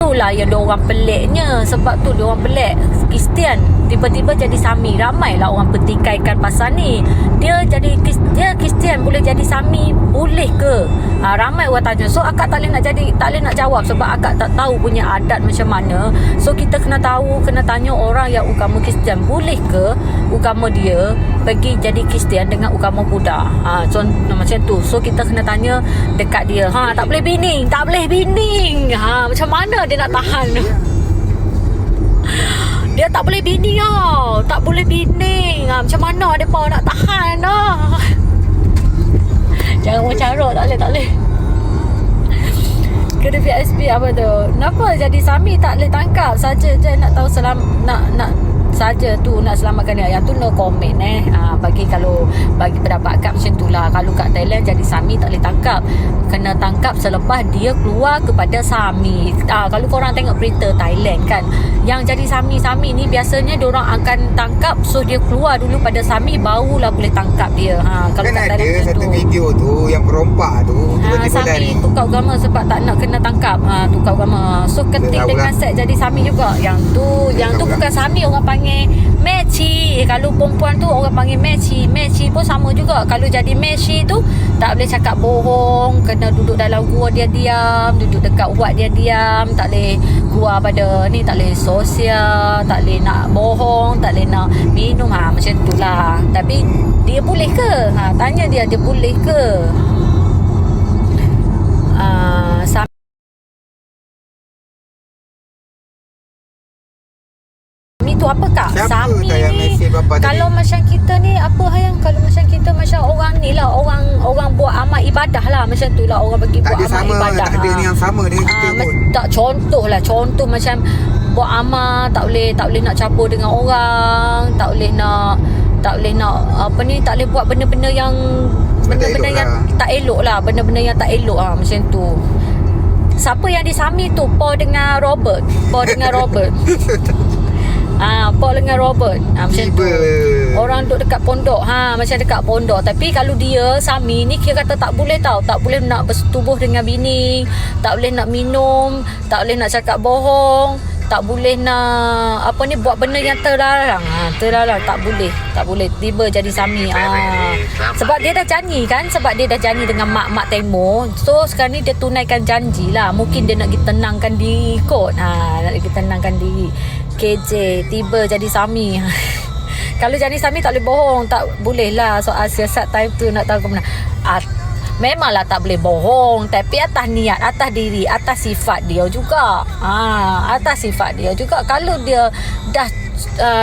itulah yang diorang peliknya. Sebab tu diorang pelik. Kristian tiba-tiba jadi Sami. Ramailah orang pertikaikan pasal ni. Dia Kristian boleh jadi Sami, boleh ke? Ramai orang tanya. So akak tak boleh nak jawab sebab akak tak tahu punya adat macam mana. So kita kena tahu, kena tanya orang yang agama Kristian, boleh ke agama dia pergi jadi Kristian dengan agama Buddha. Contoh macam tu. So kita kena tanya dekat dia. Tak boleh bining. Macam mana dia nak tahan? Dia tak boleh bining tau. Tak boleh bining. Macam mana mereka nak tahan lah. Jangan mencarut. Tak boleh. Kena PSP apa tu? Kenapa jadi Sami tak boleh tangkap? Saja je nak tahu nak saja tu nak selamatkan dia. Yang tu no comment bagi pendapat Kak macam tu lah. Kalau kat Thailand jadi Sami tak boleh tangkap, kena tangkap selepas dia keluar kepada Sami. Kalau korang tengok berita Thailand kan, yang jadi Sami ni biasanya diorang akan tangkap. So dia keluar dulu pada Sami, barulah boleh tangkap dia. Kalau kan kat Thailand ada satu video tu yang perompak tu tiba-tiba Sami tukar agama sebab tak nak kena tangkap. Tukar agama. So ketik dengan set jadi Sami juga. Yang tu bukan Sami, orang panggil Meci. Kalau perempuan tu orang panggil Meci. Meci pun sama juga. Kalau jadi Meci tu tak boleh cakap bohong, kena duduk dalam gua dia diam, duduk dekat ubat dia diam, tak boleh keluar pada ni, tak boleh sosial, tak boleh nak bohong, tak boleh nak minum. Macam tu lah. Tapi dia boleh ke? Tanya dia boleh ke? Sami tu apa Kak? Sami ni kalau macam kita ni apa yang kalau macam kita macam orang ni lah, orang buat amal ibadah lah, macam tu lah orang bagi buat amal ibadah. Tak ada ni yang sama dengan kita pun. Tak, contoh macam buat amal tak boleh nak campur dengan orang, tak boleh nak apa ni, tak boleh buat benda-benda yang tak elok lah, benda-benda yang tak elok macam tu. Siapa yang di Sami tu? Paul dengan Robert. Paul dengan Robert macam tu. Orang duduk dekat pondok. Macam dekat pondok. Tapi kalau dia Sami ni kira kata tak boleh tau. Tak boleh nak bersetubuh dengan bini, tak boleh nak minum, tak boleh nak cakap bohong, tak boleh nak buat benda yang terlarang. Terlarang, tak boleh tiba jadi Sami. Sebab dia dah janji kan, sebab dia dah janji dengan mak Temo. So sekarang ni dia tunaikan janji lah. Mungkin dia nak pergi tenangkan diri kot. Nak pergi tenangkan diri. KJ tiba jadi Sami. Kalau jadi Sami tak boleh bohong, tak boleh lah. Soal siasat time tu nak tahu ke mana. Memanglah tak boleh bohong, tapi atas niat, atas diri, atas sifat dia juga. Atas sifat dia juga. Kalau dia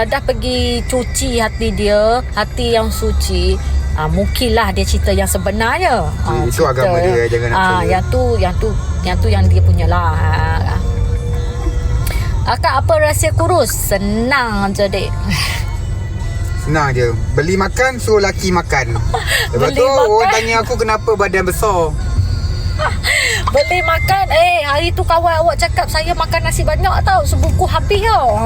dah pergi cuci hati dia, hati yang suci, mungkinlah dia cerita yang sebenarnya. Itu agama dia, jangan nak percaya. Yang tu yang dia punya lah. Akak apa rahsia kurus? Senang je dek. Senang je. Beli makan, suruh laki makan. Lepas tu orang tanya aku kenapa badan besar. Beli makan. Hari tu kawan awak cakap saya makan nasi banyak tau, sebuku habis tau.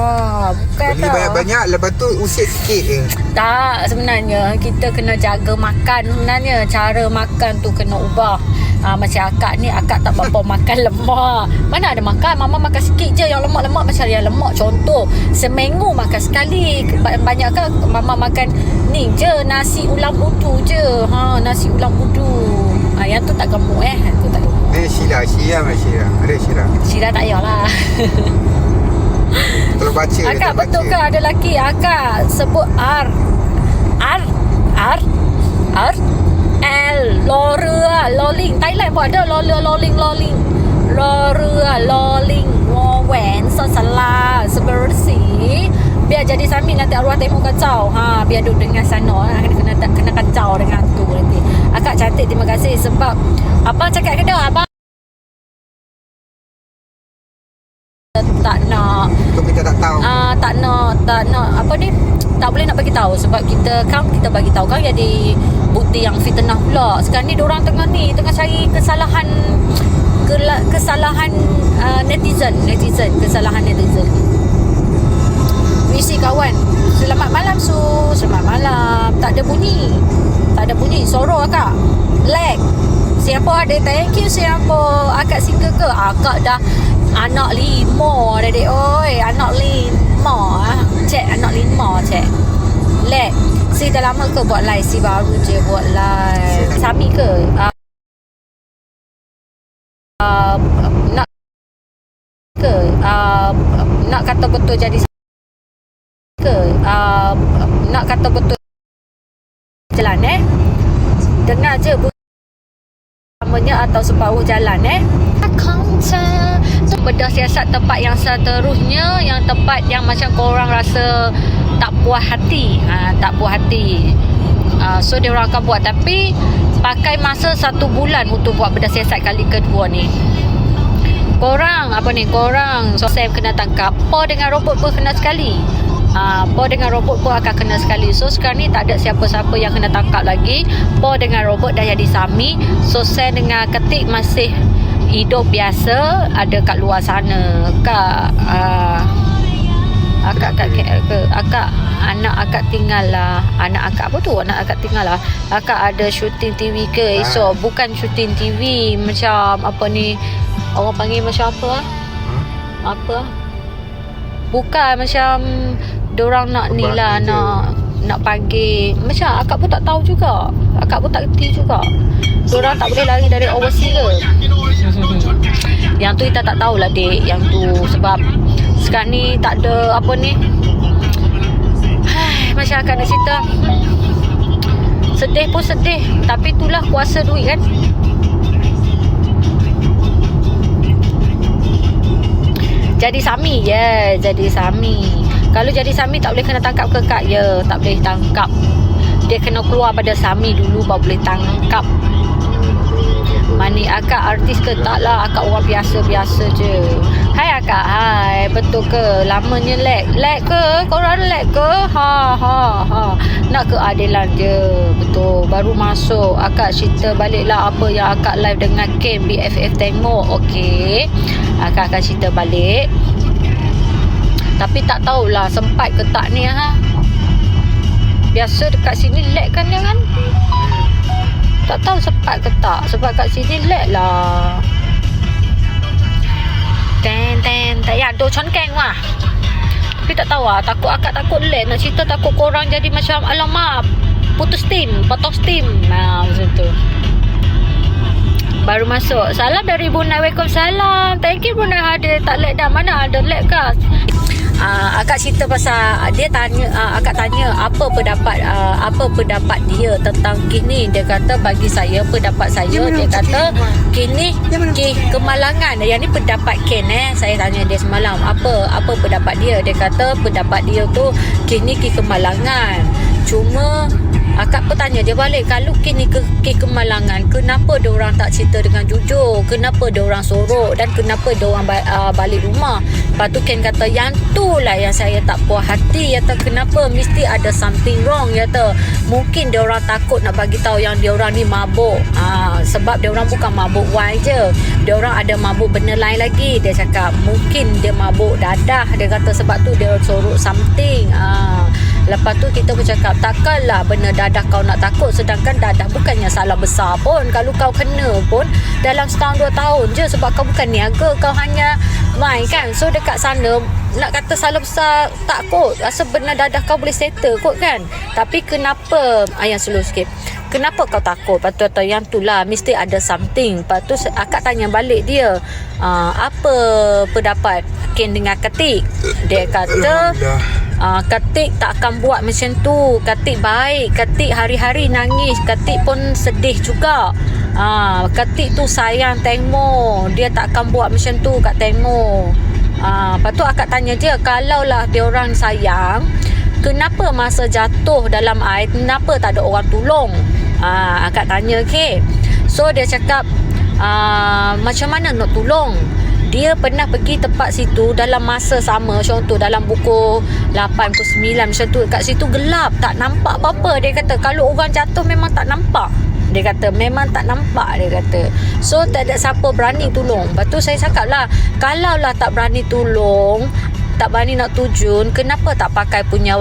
Bukan beli banyak-banyak, lepas tu usik sikit je. Tak, sebenarnya kita kena jaga makan. Sebenarnya cara makan tu kena ubah. Macam akak ni, akak tak berapa makan lemak. Mana ada makan, mama makan sikit je. Yang lemak-lemak macam yang lemak. Contoh, seminggu makan sekali. Banyak kan mama makan ni je, nasi ulam budu je. Nasi ulam budu. Yang tu tak gemuk tu tak gemuk. Syirah. Ada Syirah. Syirah tak payahlah. Kalau baca akak betul ke ada lelaki akak sebut R L loling. Thailand pun ada loling wen salah sebersih. Biar jadi Sami nanti arwah Temo kacau. Biar duduk dengan sana kena kacau dengan tu nanti. Akak cantik, terima kasih. Sebab abang cakap kena abang tak nak, kita tak tahu. tak nak apa ni, tak boleh nak bagi tahu sebab kita bagi tahu kan jadi bukti yang fitnah pula. Sekarang ni diorang tengah cari kesalahan netizen. Misi kawan. Selamat malam Su. Selamat malam. Tak ada bunyi. Sorok akak. Lag. Siapa ada thank you siapa akak single ke? Akak dah Anak 5 adik oi. Anak 5. Cek anak 5 cek. Lek. Si dah lama ke buat live? Si baru je buat live. Sami ke? Nak ke? Nak kata betul jadi ke? Nak kata betul jalan dengar je namanya atau separuh jalan bedah siasat tempat yang seterusnya, yang tempat yang macam korang rasa tak puas hati, tak puas hati, so dia orang akan buat, tapi pakai masa 1 bulan untuk buat bedah siasat kali kedua ni. Korang so Sam kena tangkap, Po dengan robot pun kena sekali. Po dengan robot pun akan kena sekali. So sekarang ni tak ada siapa-siapa yang kena tangkap lagi. Po dengan robot dah jadi sami. So Sam dengan Ketik masih hidup biasa, ada kat luar sana. Anak akak tinggal lah. Anak akak apa tu? Anak akak tinggal lah. Akak ada syuting TV ke esok? Bukan syuting TV, macam apa ni, orang panggil macam apa? Apa? Bukan macam dorang nak ni lah, nak panggil. Macam akak pun tak tahu juga. Akak pun tak kerti juga. Dorang tak boleh lari dari overseas ke? Yang tu kita tak tahulah dek. Yang tu sebab sekarang ni tak ada apa ni. Macam akak nak cerita, sedih pun sedih, tapi itulah kuasa duit kan. Jadi sami je, jadi sami. Kalau jadi sami tak boleh kena tangkap kekak je, tak boleh tangkap. Dia kena keluar pada sami dulu baru boleh tangkap. Mani akak artis ke? Tak lah, akak orang biasa-biasa je. Hai akak, hai. Betul ke? Lamanya lag ke? Korang lag ke? Ha. Nak keadilan je. Betul, baru masuk. Akak cerita baliklah apa yang akak live dengan Ken BFF tengok. Okey, akak akan cerita balik. Tapi tak tahulah sempat ke tak ni Biasa dekat sini lag kan dia kan. Tak tahu sempat ke tak, sebab kat sini lag lah. Ya, do chon keng wah. Tapi tak tahu lah, akak takut lag. Nak cerita takut korang jadi macam alamak, putus steam, potong steam. Macam tu. Baru masuk. Salam dari Brunei. Waalaikumsalam. Thank you Brunei hadir. Tak lag dah. Mana ada lag ke? Akak cerita pasal dia tanya, akak tanya apa pendapat dia tentang kini. Dia kata bagi saya, pendapat saya, dia kata kini kemalangan. Yang ni pendapat Ken saya tanya dia semalam apa pendapat dia. Dia kata pendapat dia tu kini kemalangan. Cuma akak bertanya dia balik, kalau kini kemalangan, kenapa dia orang tak cerita dengan jujur? Kenapa dia orang sorok dan kenapa dia orang balik rumah? Lepas tu Ken kata yang tu lah yang saya tak puas hati. Kata kenapa mesti ada something wrong. Kata mungkin dia orang takut nak bagi tahu yang dia orang ni mabuk. Sebab dia orang bukan mabuk wine je. Dia orang ada mabuk benda lain lagi. Dia cakap mungkin dia mabuk dadah. Dia kata sebab tu dia sorok something. Lepas tu kita pun cakap takkanlah benda dadah kau nak takut, sedangkan dadah bukannya salah besar pun. Kalau kau kena pun dalam setahun 2 tahun je, sebab kau bukan niaga, kau hanya main kan. So dekat sana nak kata salah besar tak kot, rasa benda dadah kau boleh settle kot kan. Tapi kenapa yang slow sikit, kenapa kau takut? Lepas tu kata yang tu lah mesti ada something. Lepas tu akak tanya balik dia, apa pendapat Ken dengan Ketik? Dia kata Ketik tak akan buat macam tu. Ketik baik, Ketik hari-hari nangis, Ketik pun sedih juga. Ketik tu sayang Tengmo, dia tak akan buat macam tu kat Tengmo. Lepas tu akak tanya dia, kalaulah dia orang sayang, kenapa masa jatuh dalam air, kenapa tak ada orang tolong? Akak tanya ke. So dia cakap macam mana nak tolong? Dia pernah pergi tempat situ dalam masa sama, contoh dalam pukul 8, pukul 9 macam tu. Kat situ gelap, tak nampak apa-apa. Dia kata kalau orang jatuh memang tak nampak. Dia kata memang tak nampak, dia kata. So tak ada siapa berani tolong. Lepas tu saya cakap lah, kalau lah tak berani tolong, tak berani nak tujun, kenapa tak pakai punya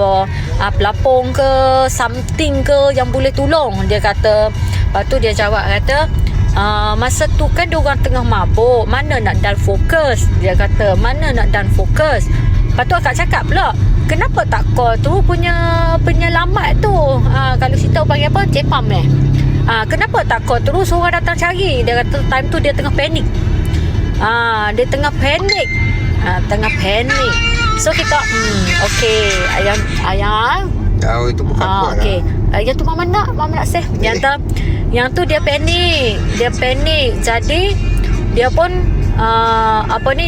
pelapong ke something ke yang boleh tolong? Dia kata. Lepas tu dia jawab kata, masa tu kan diorang tengah mabuk, mana nak dan fokus. Dia kata mana nak dan fokus. Lepas tu akak cakap pula, kenapa tak call tu punya penyelamat tu, kalau cerita panggil apa, Cepam kenapa tak call terus orang datang cari. Dia kata time tu dia tengah panik. Dia tengah panik. Tengah panik. So kita okey, ayang itu bukan kuat okey. Yang tu mama nak save. Yang tu dia panik. Jadi dia pun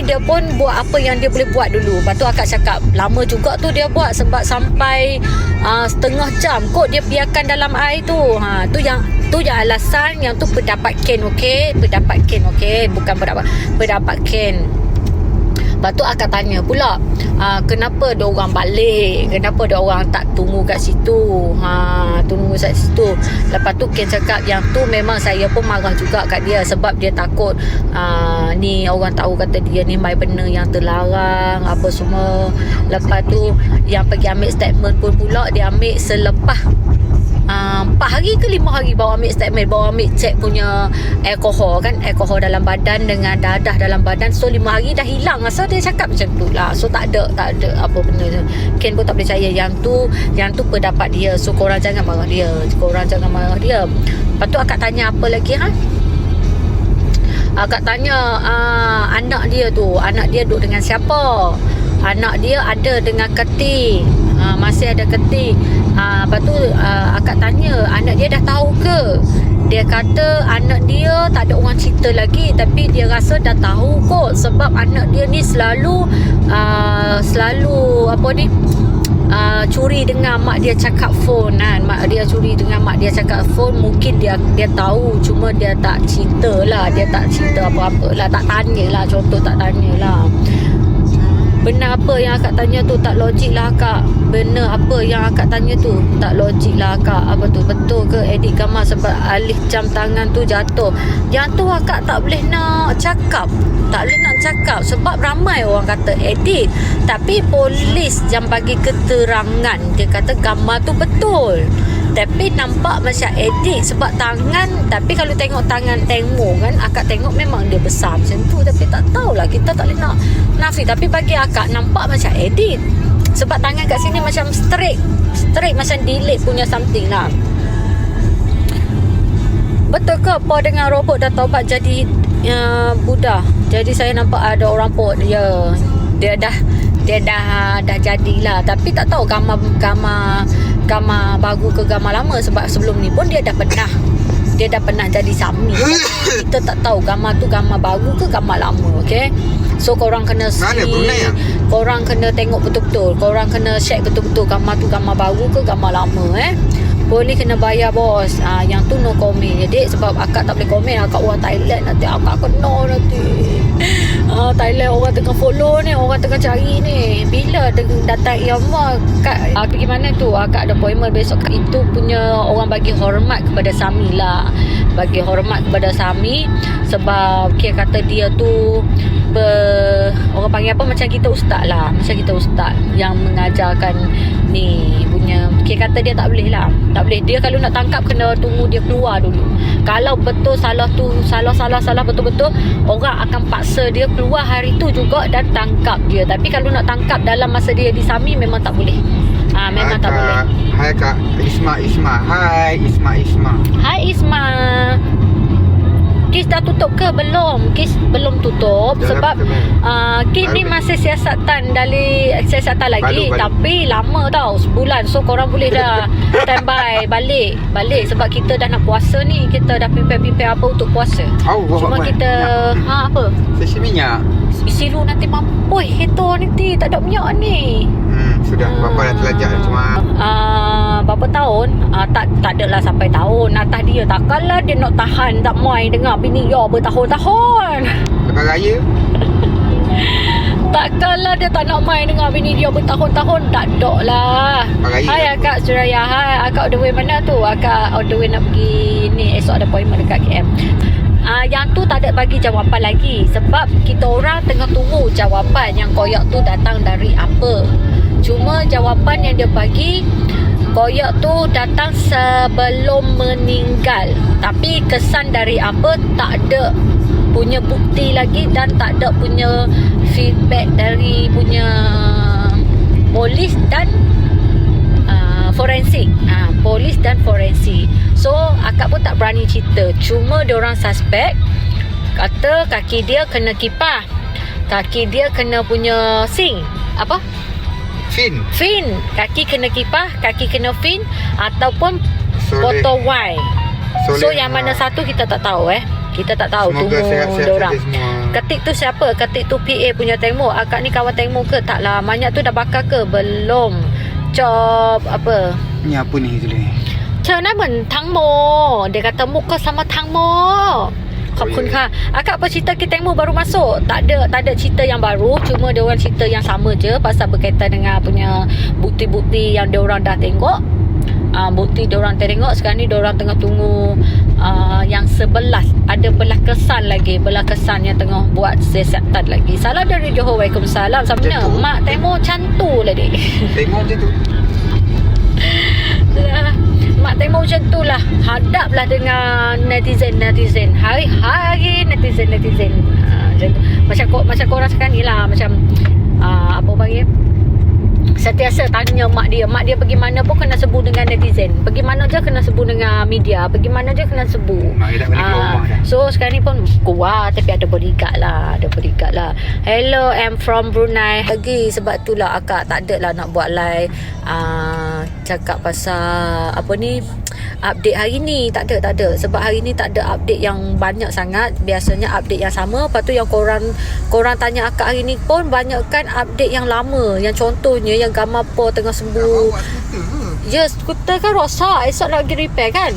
dia pun buat apa yang dia boleh buat dulu. Lepas tu akak cakap lama juga tu dia buat, sebab sampai setengah jam kot dia biarkan dalam air tu. Tu yang alasan yang tu pendapat Ken, okey, bukan pendapat Ken. Lepas tu akak tanya pula, kenapa dia orang balik, kenapa dia orang tak tunggu kat situ, tunggu kat situ. Lepas tu Ken cakap yang tu memang saya pun marah juga kat dia, sebab dia takut ni orang tahu kata dia ni main benda yang terlarang apa semua. Lepas tu yang pergi ambil statement pun pula dia ambil selepas 4 hari ke 5 hari baru ambil statement, baru ambil cek punya alkohol dalam badan dengan dadah dalam badan. So 5 hari dah hilang. So dia cakap macam tu lah. So tak ada apa benda tu. Ken pun tak percaya yang tu pendapat dia. So korang jangan marah dia. Lepas tu akak tanya apa lagi akak tanya anak dia duduk dengan siapa. Anak dia ada dengan Keti, masih ada Keti. Lepas tu akak tanya anak dia dah tahu ke. Dia kata anak dia tak ada orang cerita lagi, tapi dia rasa dah tahu kot, sebab anak dia ni selalu curi dengar mak dia cakap phone kan. Mak dia curi dengar mak dia cakap phone. Mungkin dia tahu, cuma dia tak cerita lah. Dia tak cerita apa-apa lah, tak tanya lah. Contoh tak tanya lah. Benar apa yang akak tanya tu, tak logik lah akak. Benar apa yang akak tanya tu, tak logik lah akak. Apa tu, betul ke edit gambar sebab alih jam tangan tu jatuh? Yang tu akak tak boleh nak cakap. Sebab ramai orang kata edit, tapi polis yang bagi keterangan, dia kata gambar tu betul, tapi nampak macam edit sebab tangan. Tapi kalau tengok tangan tengok kan, akak tengok memang dia besar macam tu. Tapi tak tahulah, kita tak boleh nak nafi. Tapi bagi akak nampak macam edit, sebab tangan kat sini macam straight macam delete punya something lah. Betul ke apa dengan robot dah taubat jadi Buddha? Jadi saya nampak ada orang pot dia dah jadilah. Tapi tak tahu gambar baru ke gambar lama, sebab sebelum ni pun dia dah pernah jadi Sami. Kita tak tahu gambar tu gambar baru ke gambar lama. Okay, so korang kena korang kena tengok betul-betul, korang kena check betul-betul gambar tu gambar baru ke gambar lama. Boleh kena bayar bos. Yang tu no komen jadi, sebab akak tak boleh komen. Akak orang Thailand, nanti akak kena nanti. Thailand orang tengah follow ni, orang tengah cari ni. Bila datang Iyamah kak pergi mana tu, akak ada appointment besok. Itu punya orang bagi hormat kepada Sami lah. Bagi hormat kepada Sami, sebab kira kata dia tu orang panggil apa, macam kita ustaz lah. Macam kita ustaz yang mengajarkan ni punya. Kira kata dia tak boleh lah. Tak boleh. Dia kalau nak tangkap kena tunggu dia keluar dulu. Kalau betul salah tu salah betul-betul, orang akan paksa dia keluar hari tu juga dan tangkap dia. Tapi kalau nak tangkap dalam masa dia di Sami memang tak boleh. Memang tak boleh. Hai Kak Isma. Hai Isma. Hai Isma. Kes dah tutup ke belum? Kes belum tutup. Dalam sebab kes ni masih siasatan lagi. Balu. Tapi lama tau, sebulan. So korang boleh dah standby balik. Sebab kita dah nak puasa ni. Kita dah prepare apa untuk puasa. Cuma kita apa? Sesi minyak. Isi lu nanti mampus. Heto nanti tak ada minyak ni. Sudah bapa dah terlajak cuma berapa tahun, tak adalah sampai tahun. Atas dia takkanlah dia nak tahan tak mai dengar bini dia bertahun-tahun. Lepas raya takkanlah dia tak nak mai dengar bini dia bertahun-tahun. Tak ada lah. Hai akak Suraya. Hai akak on the way mana tu? Akak on the way nak pergi ni, esok ada appointment dekat KM. Yang tu tak ada bagi jawapan lagi, sebab kita orang tengah tunggu jawapan yang koyak tu datang dari apa. Cuma jawapan yang dia bagi Koyak tu datang sebelum meninggal. Tapi kesan dari apa tak ada punya bukti lagi dan tak ada punya feedback dari punya polis dan forensik. Polis dan forensik. So akak pun tak berani cerita. Cuma diorang suspek kata kaki dia kena kipas, kaki dia kena punya apa? Fin. Kaki kena kipas, kaki kena fin ataupun botol wine. So yang mana satu kita tak tahu Kita tak tahu. Semoga sihat-sihat diorang. semua. Ketik tu siapa? Ketik tu PA punya Tengmo. Akak ni kawan Tengmo ke? Taklah. Manyak tu dah bakar ke? Belum. Cop apa? Ni apa ni Zuli? เชิญนะเหมือนทั้งโม dia kata muka sama ทั้งโม ขอบคุณค่ะ akak apa cerita kita Tengmo baru masuk? Tak ada cerita yang baru, cuma dia orang cerita yang sama je pasal berkaitan dengan punya bukti-bukti yang dia orang dah tengok. Bukti dia orang tengok. Sekarang ni dia orang tengah tunggu yang 11. Ada belah kesan lagi, belah kesan yang tengah buat siasatan lagi. Salam dari Johor. Waalaikumsalam. Sama mak Tengmo cantu lah dek. Tengok macam tu. Mak Tengmo macam tu lah. Hadaplah dengan netizen. Hari-hari netizen. Macam korang sekarang ni lah. Macam apa panggil, sentiasa tanya mak dia pergi mana pun kena sebut dengan netizen. Pergi mana je kena sebut dengan media. Pergi mana je kena sebut. Mak dia tak balik keluar rumah dah. So sekarang ni pun kuat, tapi ada bodyguard lah. Hello, I'm from Brunei. Lagi sebab tu lah akak tak ada lah nak buat live cakap pasal apa ni, update hari ni. Tak ada. Sebab hari ni tak ada update yang banyak sangat. Biasanya update yang sama. Lepas tu yang korang tanya akak hari ni pun banyakkan update yang lama. Yang contohnya yang gambar po tengah sembuh. Ya, skuter kan rosak. Esok nak pergi repair kan?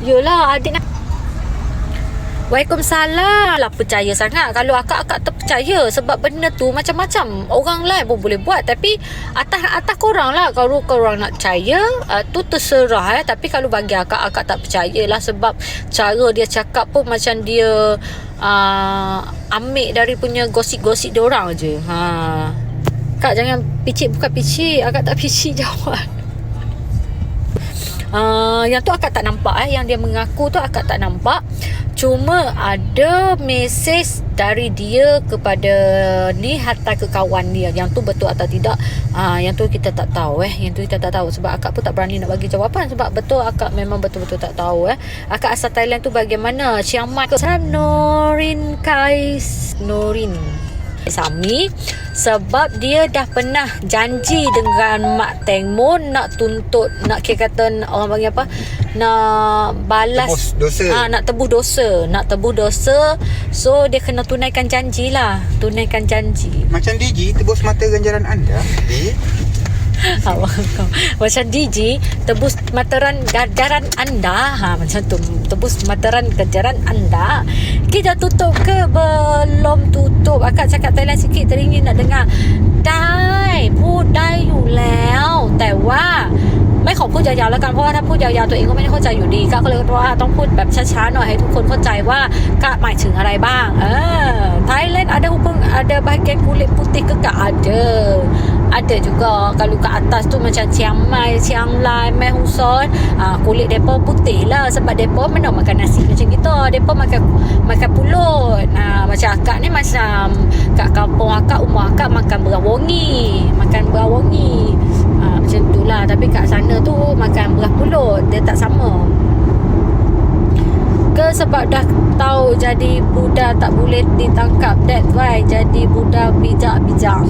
Yelah, adik nak. Waalaikumsalam. Lah percaya sangat. Kalau akak terpercaya. Sebab benda tu macam-macam. Orang lain pun boleh buat. Tapi atas korang lah. Kalau korang nak percaya, tu terserah. Tapi kalau bagi akak tak percayalah. Sebab cara dia cakap pun macam dia ambil dari punya gosip-gosip diorang je. Kak jangan bukan picit. Akak tak picit jawab. Yang tu akak tak nampak. Yang dia mengaku tu akak tak nampak. Cuma ada mesej dari dia kepada ni, hantar ke kawan dia. Yang tu betul atau tidak, yang tu kita tak tahu. Yang tu kita tak tahu. Sebab akak pun tak berani nak bagi jawapan. Sebab betul akak memang betul-betul tak tahu. Akak asal Thailand tu bagaimana? Chiang Mai ke? Norin Sami. Sebab dia dah pernah janji dengan Mak Tengmo nak tuntut, nak kira kata orang panggil apa, nak balas dosa. Nak tebus dosa. So dia kena tunaikan janji. Macam DJ tebus mata ganjaran anda. Macam DJ tebus materan ganjaran anda. Macam tu, tebus materan ganjaran anda. Kita tutup ke belum tutup? Akak cakap Thailand sikit, teringin nak dengar. พูดได้อยู่แล้วแต่ว่าไม่ขอพูดยาวๆแล้วกันเพราะว่าถ้าพูดยาวๆตัวเองก็ไม่ได้เข้าใจอยู่ดีก็เลยว่าต้องพูดแบบช้าๆหน่อยให้ทุกคนเข้าใจว่ากะหมายถึงอะไรบ้าง Thailand ada hubung, ada bahagian kulit putih ke tak ada juga. Kalau kat atas tu macam Chiang Mai, Chiang Rai, Mae Hong Son, kulit depa putih lah sebab depa mana makan nasi macam kita, depa makan pulut. Macam akak ni macam kat kampung akak, umur akak makan beras wangi, macam tu lah. Tapi kat sana tu makan beras pulut, dia tak sama ke sebab dah tahu jadi budak tak boleh ditangkap, that's why jadi budak bijak-bijak.